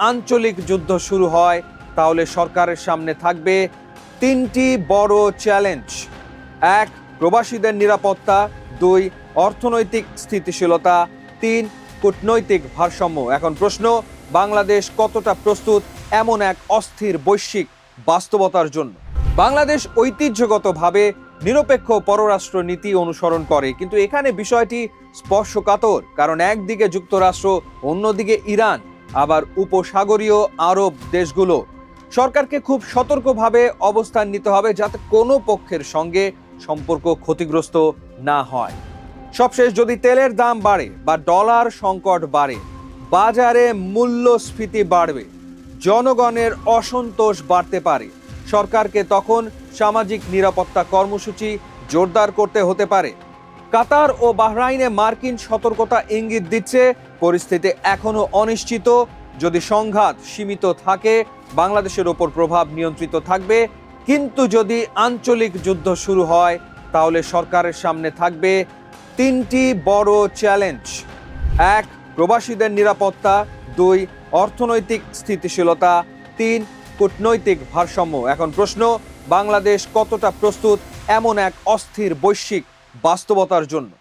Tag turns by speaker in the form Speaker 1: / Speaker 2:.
Speaker 1: আঞ্চলিক যুদ্ধ শুরু হয় তাহলে সরকারের সামনে থাকবে তিনটি বড় চ্যালেঞ্জ। এক, প্রবাসীদের নিরাপত্তা। দুই, অর্থনৈতিক স্থিতিশীলতা। তিন, কূটনৈতিক ভারসাম্য। এখন প্রশ্ন, বাংলাদেশ কতটা প্রস্তুত এমন এক অস্থির বৈশ্বিক বাস্তবতার জন্য? বাংলাদেশ ঐতিহ্যগতভাবে নিরপেক্ষ পররাষ্ট্র নীতি অনুসরণ করে, কিন্তু এখানে বিষয়টি স্পর্শকাতর, কারণ একদিকে যুক্তরাষ্ট্র, অন্যদিকে ইরান, আবার উপসাগরীয় আরব দেশগুলো। সরকারকে খুব সতর্কভাবে অবস্থান নিতে হবে যাতে কোনো পক্ষের সঙ্গে সম্পর্ক ক্ষতিগ্রস্ত না হয়। সবশেষ, যদি তেলের দাম বাড়ে বা ডলার সংকট বাড়ে, বাজারে মূল্যস্ফীতি বাড়বে, জনগণের অসন্তোষ বাড়তে পারে। সরকারকে তখন সামাজিক নিরাপত্তা কর্মসূচি জোরদার করতে হতে পারে। কাতার ও বাহরাইনে মার্কিন সতর্কতা ইঙ্গিত দিচ্ছে পরিস্থিতি এখনো অনিশ্চিত। যদি সংঘাত সীমিত থাকে, বাংলাদেশের ওপর প্রভাব নিয়ন্ত্রিত থাকবে, কিন্তু যদি আঞ্চলিক যুদ্ধ শুরু হয় তাহলে সরকারের সামনে থাকবে তিনটি বড় চ্যালেঞ্জ। এক, প্রবাসীদের নিরাপত্তা। দুই, অর্থনৈতিক স্থিতিশীলতা। তিন, কূটনৈতিক ভারসাম্য। এখন প্রশ্ন, বাংলাদেশ কতটা প্রস্তুত এমন এক অস্থির বৈশ্বিক বাস্তবতার জন্য?